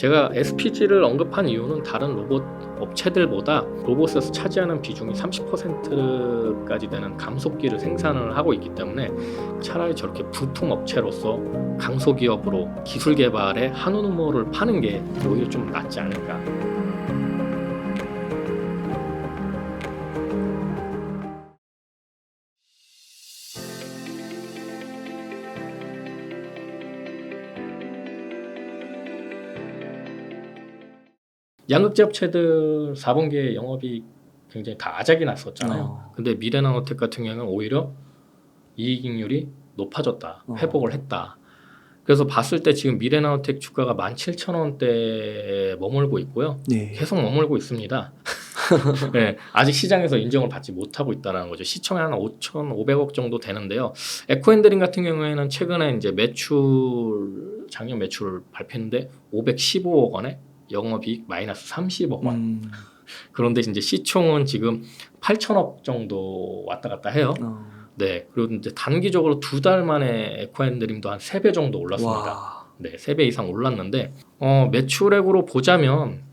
제가 SPG를 언급한 이유는 다른 로봇 업체들보다 로봇에서 차지하는 비중이 30%까지 되는 감속기를 생산을 하고 있기 때문에 차라리 저렇게 부품 업체로서 강소기업으로 기술 개발에 한우 누모를 파는 게 오히려 좀 낫지 않을까. 양극재 업체들 4분기에 영업이익 굉장히 다 아작이 났었잖아요. 근데 미래나노텍 같은 경우는 오히려 이익률이 높아졌다. 회복을 했다. 그래서 봤을 때 지금 미래나노텍 주가가 17,000원대에 머물고 있고요. 네. 계속 머물고 있습니다. 네, 아직 시장에서 인정을 받지 못하고 있다는 거죠. 시총이 한 5,500억 정도 되는데요. 에코핸드링 같은 경우에는 최근에 이제 작년 매출을 발표했는데 515억 원에 영업이익 마이너스 30억 원. 그런데 이제 시총은 지금 8천억 정도 왔다 갔다 해요. 네, 그리고 이제 단기적으로 2달 만에 에코핸드림도 한 3배 정도 올랐습니다. 와. 네, 3배 이상 올랐는데 매출액으로 보자면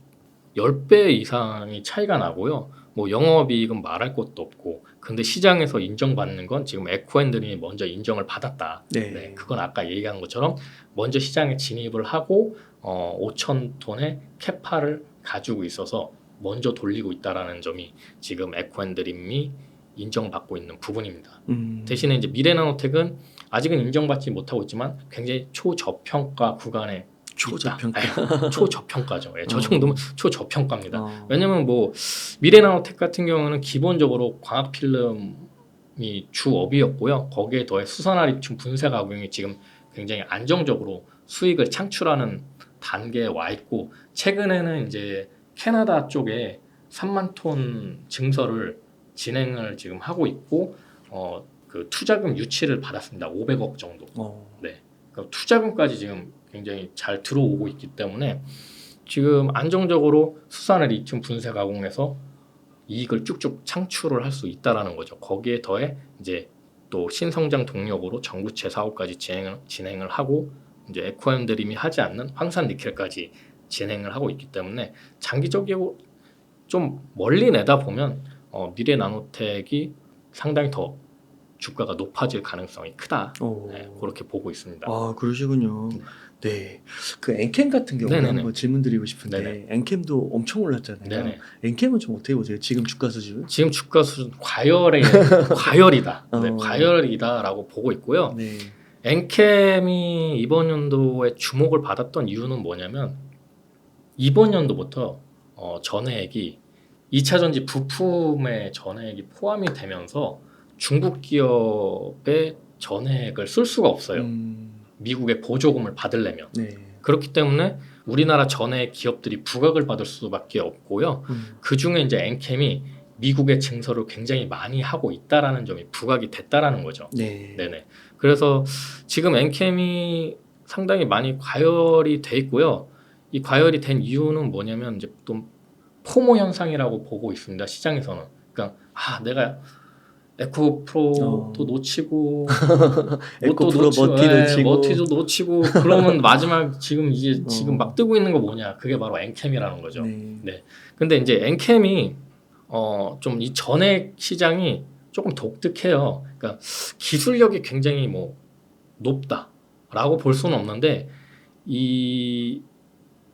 10배 이상이 차이가 나고요. 뭐 영업이익은 말할 것도 없고, 근데 시장에서 인정받는 건 지금 에코핸드림이 먼저 인정을 받았다. 네, 그건 아까 얘기한 것처럼 먼저 시장에 진입을 하고 5,000톤의 캐파를 가지고 있어서 먼저 돌리고 있다라는 점이 지금 에코핸드림이 인정받고 있는 부분입니다. 대신에 이제 미래나노텍은 아직은 인정받지 못하고 있지만 굉장히 초저평가 구간에 초저평가. 초저평가죠. 예, 저 정도면 초저평가입니다. 왜냐면 뭐 미래나노텍 같은 경우는 기본적으로 광학 필름이 주업이었고요. 거기에 더해 수산화리튬 분쇄 가공이 지금 굉장히 안정적으로 수익을 창출하는 단계에 와 있고, 최근에는 이제 캐나다 쪽에 3만 톤 증설을 진행을 지금 하고 있고, 그 투자금 유치를 받았습니다. 500억 정도. 네, 그러니까 투자금까지 지금 굉장히 잘 들어오고 있기 때문에 지금 안정적으로 수산의 리튬 분쇄 가공에서 이익을 쭉쭉 창출을 할 수 있다라는 거죠. 거기에 더해 이제 또 신성장 동력으로 전구체 사업까지 진행을 하고, 이제 에코핸드림이 하지 않는 황산 니켈까지 진행을 하고 있기 때문에 장기적으로 좀 멀리 내다 보면 미래나노텍이 상당히 더 주가가 높아질 가능성이 크다. 네, 그렇게 보고 있습니다. 아, 그러시군요. 네. 그 엔캠 같은 경우에 네네네. 한번 질문 드리고 싶은데, 네네. 엔캠도 엄청 올랐잖아요. 네네. 엔캠은 좀 어떻게 보세요? 지금 주가 수준? 지금 주가 수준 과열이다. 네, 어. 과열이다라고 보고 있고요. 네. 엔캠이 이번 연도에 주목을 받았던 이유는 뭐냐면, 이번 연도부터 전해액이 2차 전지 부품의 전해액이 포함이 되면서 중국 기업의 전해액을 쓸 수가 없어요. 미국의 보조금을 받으려면. 네. 그렇기 때문에 우리나라 전해 기업들이 부각을 받을 수밖에 없고요. 그 중에 이제 엔캠이 미국의 증설을 굉장히 많이 하고 있다라는 점이 부각이 됐다라는 거죠. 네. 네네. 그래서 지금 엔캠이 상당히 많이 과열이 돼 있고요. 이 과열이 된 이유는 뭐냐면 이제 또 포모 현상이라고 보고 있습니다. 시장에서는. 그러니까 내가 에코 프로도 놓치고 에코 프로 머티도 놓치고 그러면 마지막 지금 막 뜨고 있는 거 뭐냐? 그게 바로 엔캠이라는 거죠. 네. 근데 이제 엔캠이 좀 이 전액 시장이 조금 독특해요. 그러니까 기술력이 굉장히 뭐 높다라고 볼 수는 없는데, 이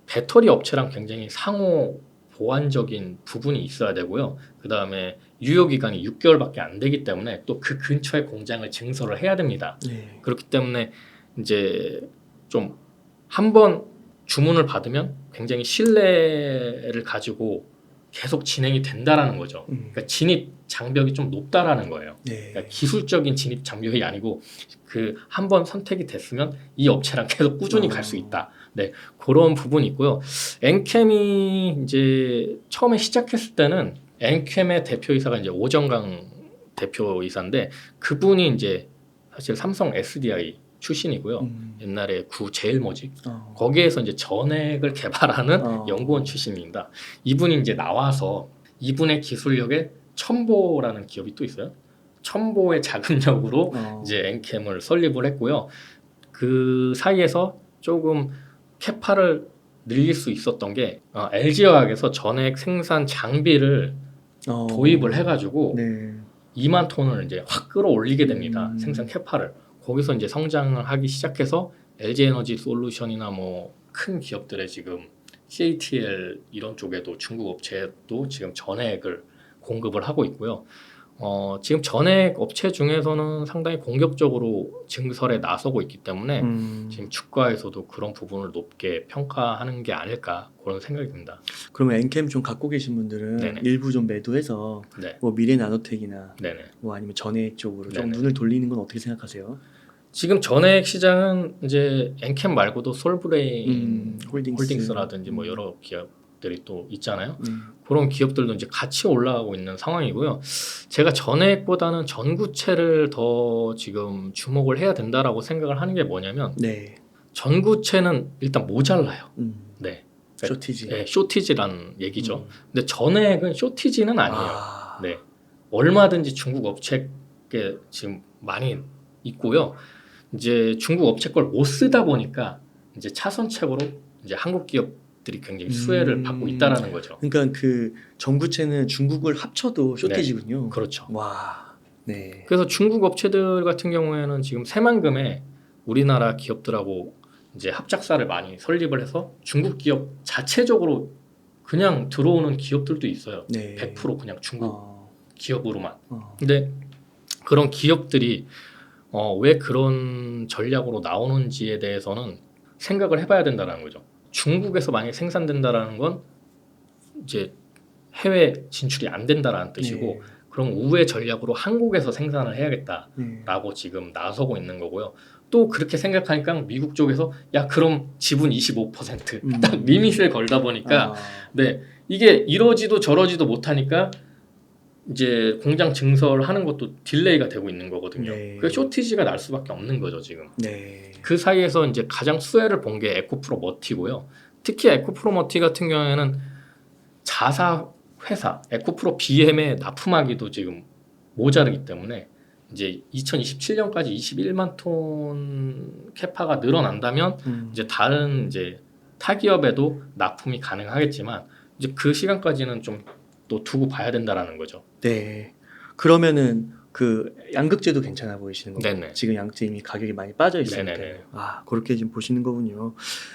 배터리 업체랑 굉장히 상호 보완적인 부분이 있어야 되고요. 그 다음에 유효 기간이 6개월밖에 안 되기 때문에 또 그 근처에 공장을 증설을 해야 됩니다. 네. 그렇기 때문에 이제 좀 한번 주문을 받으면 굉장히 신뢰를 가지고 계속 진행이 된다라는 거죠. 그러니까 진입 장벽이 좀 높다라는 거예요. 네. 그러니까 기술적인 진입 장벽이 아니고 그 한번 선택이 됐으면 이 업체랑 계속 꾸준히 갈 수 있다. 네, 그런 부분이 있고요. 엔캠이 이제 처음에 시작했을 때는 엔캠의 대표이사가 이제 오정강 대표이사인데, 그분이 이제 사실 삼성 SDI 출신이고요. 옛날에 구 제일모직 거기에서 이제 전액을 개발하는 연구원 출신입니다. 이분이 이제 나와서 이분의 기술력에 첨보라는 기업이 또 있어요. 첨보의 자금력으로 이제 엔캠을 설립을 했고요. 그 사이에서 조금 캐파를 늘릴 수 있었던 게 LG화학에서 전액 생산 장비를 도입을 해가지고 네. 2만 톤을 이제 확 끌어올리게 됩니다. 생산 캐파를. 거기서 이제 성장을 하기 시작해서 LG에너지 솔루션이나 뭐 큰 기업들의 지금 CATL 이런 쪽에도 중국 업체도 지금 전액을 공급을 하고 있고요. 지금 전액 업체 중에서는 상당히 공격적으로 증설에 나서고 있기 때문에 지금 주가에서도 그런 부분을 높게 평가하는 게 아닐까 그런 생각이 듭니다. 그러면 엔캠 좀 갖고 계신 분들은 네네. 일부 좀 매도해서 네. 뭐 미래나노텍이나 네네. 뭐 아니면 전해액 쪽으로 좀 네네. 눈을 돌리는 건 어떻게 생각하세요? 지금 전액 시장은 이제 엔캠 말고도 솔브레인 홀딩스. 홀딩스라든지 뭐 여러 기업들이 또 있잖아요. 그런 기업들도 이제 같이 올라가고 있는 상황이고요. 제가 전액보다는 전구체를 더 지금 주목을 해야 된다라고 생각을 하는 게 뭐냐면 네. 전구체는 일단 모자라요. 네. 쇼티지. 네, 쇼티지라는 얘기죠. 근데 전액은 쇼티지는 아니에요. 네. 얼마든지 중국 업체에 지금 많이 있고요. 이제 중국 업체 걸 못 쓰다 보니까 이제 차선책으로 이제 한국 기업들이 굉장히 수혜를 받고 있다라는 거죠. 그러니까 그 전구체는 중국을 합쳐도 쇼티지군요. 네, 그렇죠. 와. 네. 그래서 중국 업체들 같은 경우에는 지금 새만금에 우리나라 기업들하고 이제 합작사를 많이 설립을 해서 중국 기업 자체적으로 그냥 들어오는 기업들도 있어요. 네. 100% 그냥 중국 기업으로만. 어. 근데 그런 기업들이 왜 그런 전략으로 나오는지에 대해서는 생각을 해봐야 된다는 거죠. 중국에서 만약에 생산된다라는 건 이제 해외 진출이 안 된다라는 뜻이고 네. 그럼 우회 전략으로 한국에서 생산을 해야겠다라고 네. 지금 나서고 있는 거고요. 또 그렇게 생각하니까 미국 쪽에서 야 그럼 지분 25%딱 리밋을 걸다 보니까 네 이게 이러지도 저러지도 못하니까 이제 공장 증설하는 것도 딜레이가 되고 있는 거거든요. 네. 그 쇼티지가 날 수밖에 없는 거죠 지금. 네. 그 사이에서 이제 가장 수혜를 본 게 에코프로 머티고요. 특히 에코프로 머티 같은 경우에는 자사 회사 에코프로 BM에 납품하기도 지금 모자르기 때문에 이제 2027년까지 21만 톤 캐파가 늘어난다면 이제 다른 이제 타기업에도 납품이 가능하겠지만 이제 그 시간까지는 좀 또 두고 봐야 된다라는 거죠. 네. 그러면은 그 양극재도 괜찮아 보이시는 거고 네네. 지금 양극재 이미 가격이 많이 빠져 있으니까 네네네. 그렇게 지금 보시는 거군요.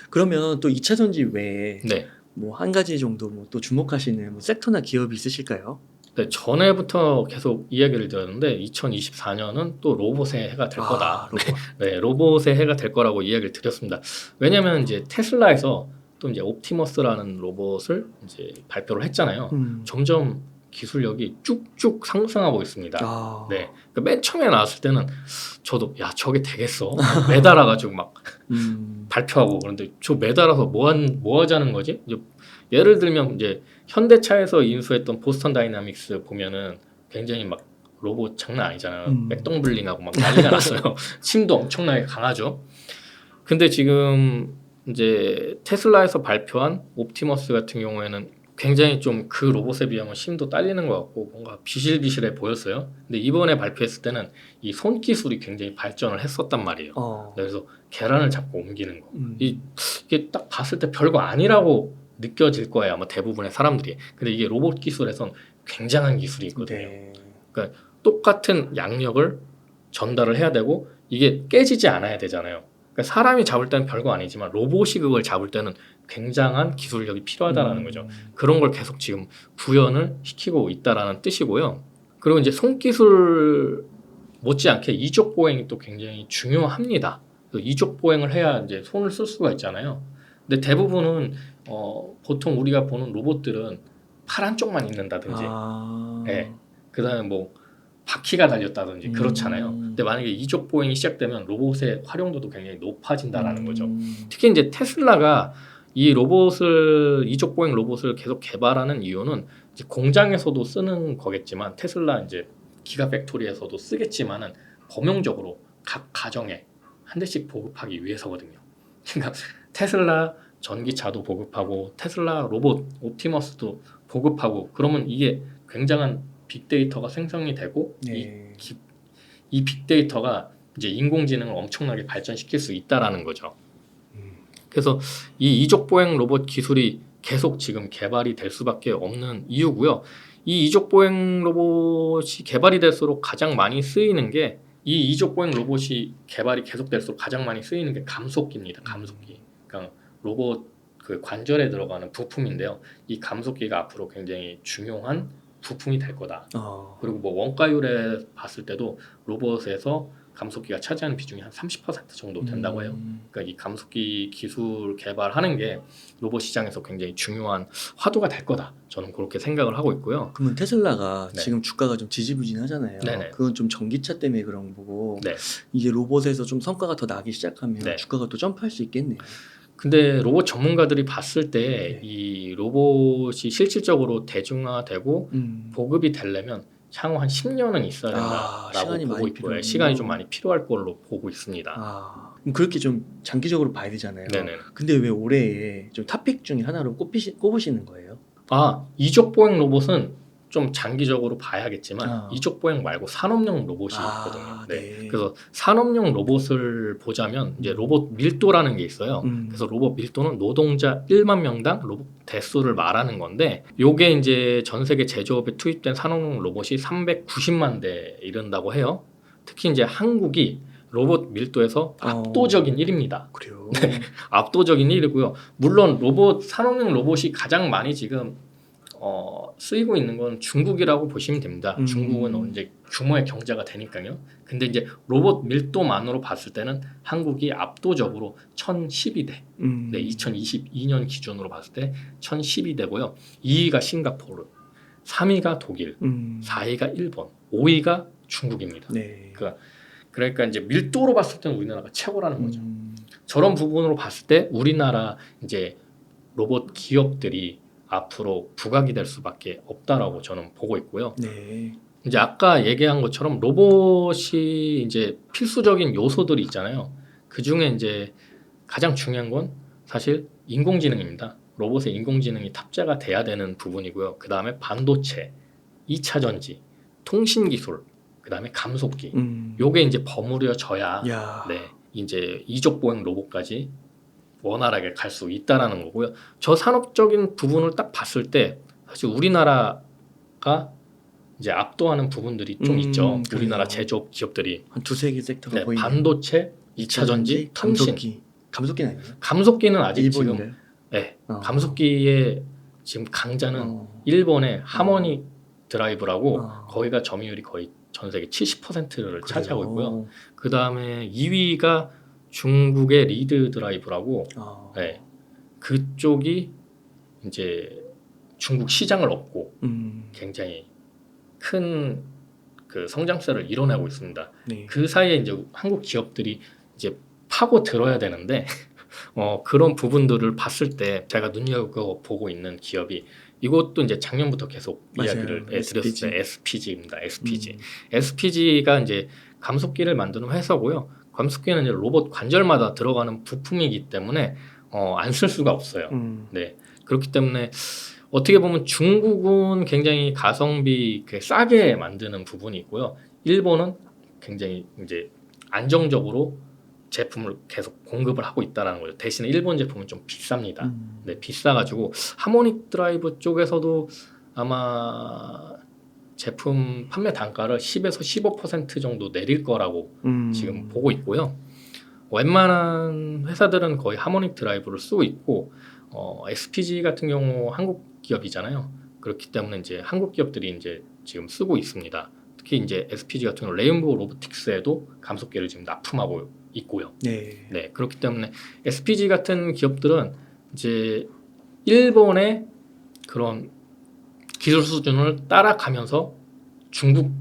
그러면 또 2차 전지 외에 네. 뭐 한 가지 정도 뭐 또 주목하시는 뭐 섹터나 기업이 있으실까요? 네, 전에부터 계속 이야기를 드렸는데 2024년은 또 로봇의 해가 될 거다. 로봇. 네, 로봇의 해가 될 거라고 이야기를 드렸습니다. 왜냐하면 이제 테슬라에서 또 이제 옵티머스라는 로봇을 이제 발표를 했잖아요. 점점 기술력이 쭉쭉 상승하고 있습니다. 네, 그러니까 맨 처음에 나왔을 때는 저도 야 저게 되겠어 매달아가지고 막 발표하고 그런데 저 매달아서 뭐 하자는 거지? 이제 예를 들면 이제 현대차에서 인수했던 보스턴 다이나믹스 보면은 굉장히 막 로봇 장난 아니잖아요. 백동블링하고 막 난리가 났어요. 힘도 엄청나게 강하죠. 근데 지금 이제 테슬라에서 발표한 옵티머스 같은 경우에는 굉장히 좀 그 로봇에 비하면 힘도 딸리는 것 같고 뭔가 비실비실해 보였어요. 근데 이번에 발표했을 때는 이 손 기술이 굉장히 발전을 했었단 말이에요. 그래서 계란을 잡고 옮기는 거. 이게 딱 봤을 때 별거 아니라고 느껴질 거예요. 아마 대부분의 사람들이. 근데 이게 로봇 기술에선 굉장한 기술이 있거든요. 네. 그러니까 똑같은 양력을 전달을 해야 되고 이게 깨지지 않아야 되잖아요. 그러니까 사람이 잡을 때는 별거 아니지만 로봇이 그걸 잡을 때는 굉장한 기술력이 필요하다라는 거죠. 그런 걸 계속 지금 구현을 시키고 있다라는 뜻이고요. 그리고 이제 손기술 못지않게 이족 보행이 또 굉장히 중요합니다. 이족 보행을 해야 이제 손을 쓸 수가 있잖아요. 근데 대부분은 보통 우리가 보는 로봇들은 팔 한쪽만 있는다든지, 네. 그다음에 뭐 바퀴가 달렸다든지 그렇잖아요. 근데 만약에 이족 보행이 시작되면 로봇의 활용도도 굉장히 높아진다라는 거죠. 특히 이제 테슬라가 이 로봇을 이족 보행 로봇을 계속 개발하는 이유는 이제 공장에서도 쓰는 거겠지만 테슬라 이제 기가 팩토리에서도 쓰겠지만은 범용적으로 각 가정에 한 대씩 보급하기 위해서거든요. 그러니까 테슬라 전기차도 보급하고 테슬라 로봇 옵티머스도 보급하고 그러면 이게 굉장한 빅데이터가 생성이 되고 네. 이 빅데이터가 이제 인공지능을 엄청나게 발전시킬 수 있다라는 거죠. 그래서 이 이족 보행 로봇 기술이 계속 지금 개발이 될 수밖에 없는 이유고요. 이 이족 보행 로봇이 개발이 될수록 가장 많이 쓰이는 게 이 이족 보행 로봇이 개발이 계속될수록 가장 많이 쓰이는 게 감속기입니다. 감속기. 그러니까 로봇 그 관절에 들어가는 부품인데요. 이 감속기가 앞으로 굉장히 중요한 부품이 될 거다. 그리고 뭐 원가율에 봤을 때도 로봇에서 감속기가 차지하는 비중이 한 30% 정도 된다고 해요. 그러니까 이 감속기 기술 개발하는 게 로봇 시장에서 굉장히 중요한 화두가 될 거다. 저는 그렇게 생각을 하고 있고요. 그러면 테슬라가 네. 지금 주가가 좀 지지부진하잖아요. 네네. 그건 좀 전기차 때문에 그런 거고 네. 이게 로봇에서 좀 성과가 더 나기 시작하면 네. 주가가 또 점프할 수 있겠네요. 근데 로봇 전문가들이 봤을 때 네. 이 로봇이 실질적으로 대중화되고 보급이 되려면 향후 한 10년은 있어야 된다라고 시간이 보고 많이 있고요. 필요하군요. 시간이 좀 많이 필요할 걸로 보고 있습니다. 그럼 그렇게 좀 장기적으로 봐야 되잖아요. 네네. 근데 왜 올해에 좀 탑픽 중에 하나로 꼽으시는 거예요? 이족 보행 로봇은 좀 장기적으로 봐야겠지만 이족 보행 말고 산업용 로봇이 있거든요. 네. 그래서 산업용 로봇을 보자면 이제 로봇 밀도라는 게 있어요. 그래서 로봇 밀도는 노동자 1만 명당 로봇 대수를 말하는 건데 요게 이제 전 세계 제조업에 투입된 산업용 로봇이 390만 대에 이른다고 해요. 특히 이제 한국이 로봇 밀도에서 압도적인 1위입니다. 그래요. 네, 압도적인 1위고요. 물론 산업용 로봇이 가장 많이 지금 쓰이고 있는 건 중국이라고 보시면 됩니다. 중국은 이제 규모의 경제가 되니까요. 근데 이제 로봇 밀도만으로 봤을 때는 한국이 압도적으로 1012대. 네, 2022년 기준으로 봤을 때 1012대고요. 2위가 싱가포르, 3위가 독일, 4위가 일본, 5위가 중국입니다. 네. 그러니까 이제 밀도로 봤을 때는 우리나라가 최고라는 거죠. 저런 부분으로 봤을 때 우리나라 이제 로봇 기업들이 앞으로 부각이 될 수밖에 없다라고 저는 보고 있고요. 네. 이제 아까 얘기한 것처럼 로봇이 이제 필수적인 요소들이 있잖아요. 그 중에 이제 가장 중요한 건 사실 인공지능입니다. 로봇에 인공지능이 탑재가 돼야 되는 부분이고요. 그 다음에 반도체, 2차 전지, 통신 기술, 그 다음에 감속기. 요게 이제 버무려져야 네, 이제 이족 보행 로봇까지 원활하게 갈 수 있다라는 거고요. 저 산업적인 부분을 딱 봤을 때 사실 우리나라가 이제 압도하는 부분들이 좀 있죠. 그래요. 우리나라 제조업 기업들이 한 두세 개 섹터가 보이네요. 반도체, 2차 전지, 통신. 감속기는 아니에요? 감속기는 아직 일본인가요? 지금 감속기의 지금 강자는 일본의 하모닉 드라이브라고 거기가 점유율이 거의 전 세계 70%를 차지하고 있고요. 그 다음에 2위가 중국의 리드 드라이브라고 네, 그쪽이 이제 중국 시장을 얻고 굉장히 큰 그 성장세를 이뤄내고 있습니다. 네. 그 사이에 이제 한국 기업들이 이제 파고 들어야 되는데 그런 부분들을 봤을 때 제가 눈여겨보고 있는 기업이 이것도 이제 작년부터 계속 이야기를 드렸을 때 SPG입니다. SPG. SPG가 이제 감속기를 만드는 회사고요. 감속기는 이제 로봇 관절마다 들어가는 부품이기 때문에 안 쓸 수가 없어요. 네. 그렇기 때문에 어떻게 보면 중국은 굉장히 가성비 싸게 만드는 부분이 있고요. 일본은 굉장히 이제 안정적으로 제품을 계속 공급을 하고 있다는 거죠. 대신에 일본 제품은 좀 비쌉니다. 네, 비싸가지고 하모닉 드라이브 쪽에서도 아마 제품 판매 단가를 10에서 15% 정도 내릴 거라고 지금 보고 있고요. 웬만한 회사들은 거의 하모닉 드라이브를 쓰고 있고 SPG 같은 경우 한국 기업이잖아요. 그렇기 때문에 이제 한국 기업들이 이제 지금 쓰고 있습니다. 특히 이제 SPG 같은 경우 레인보우 로보틱스에도 감속기를 지금 납품하고 있고요. 네, 그렇기 때문에 SPG 같은 기업들은 이제 일본의 그런 기술 수준을 따라가면서 중국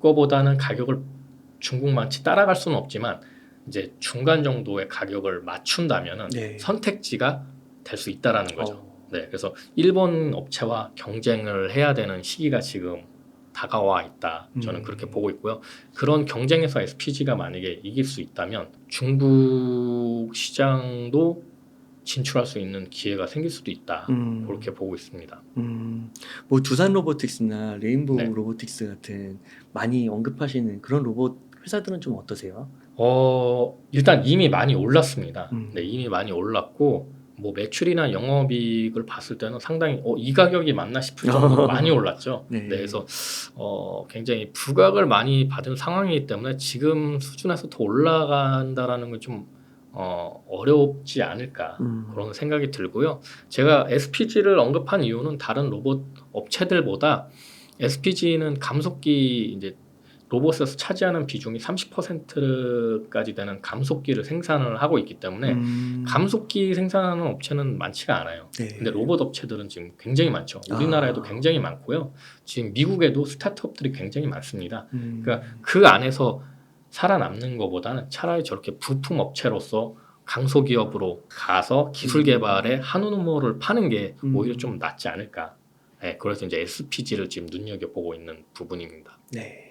거보다는 가격을 중국만치 따라갈 수는 없지만 이제 중간 정도의 가격을 맞춘다면은 선택지가 될 수 있다라는 거죠. 네, 그래서 일본 업체와 경쟁을 해야 되는 시기가 지금 다가와 있다. 저는 그렇게 보고 있고요. 그런 경쟁에서 SPG가 만약에 이길 수 있다면 중국 시장도 진출할 수 있는 기회가 생길 수도 있다. 그렇게 보고 있습니다. 뭐 두산 로보틱스나 레인보우 로보틱스 같은 많이 언급하시는 그런 로봇 회사들은 좀 어떠세요? 일단 이미 많이 올랐습니다. 음. 네, 이미 많이 올랐고 뭐 매출이나 영업이익을 봤을 때는 상당히 이 가격이 맞나 싶을 정도로 많이 올랐죠. 네. 네, 그래서 굉장히 부각을 많이 받은 상황이기 때문에 지금 수준에서 더 올라간다라는 건 좀 어렵지 않을까 그런 생각이 들고요. 제가 SPG를 언급한 이유는 다른 로봇 업체들보다 SPG는 감속기 이제 로봇에서 차지하는 비중이 30%까지 되는 감속기를 생산을 하고 있기 때문에 감속기 생산하는 업체는 많지가 않아요. 네. 근데 로봇 업체들은 지금 굉장히 많죠. 우리나라에도 굉장히 많고요. 지금 미국에도 스타트업들이 굉장히 많습니다. 그러니까 그 안에서 살아남는 것보다는 차라리 저렇게 부품 업체로서 강소기업으로 가서 기술 개발에 한우 눈물을 파는 게 오히려 좀 낫지 않을까. 네, 그래서 이제 SPG를 지금 눈여겨보고 있는 부분입니다. 네.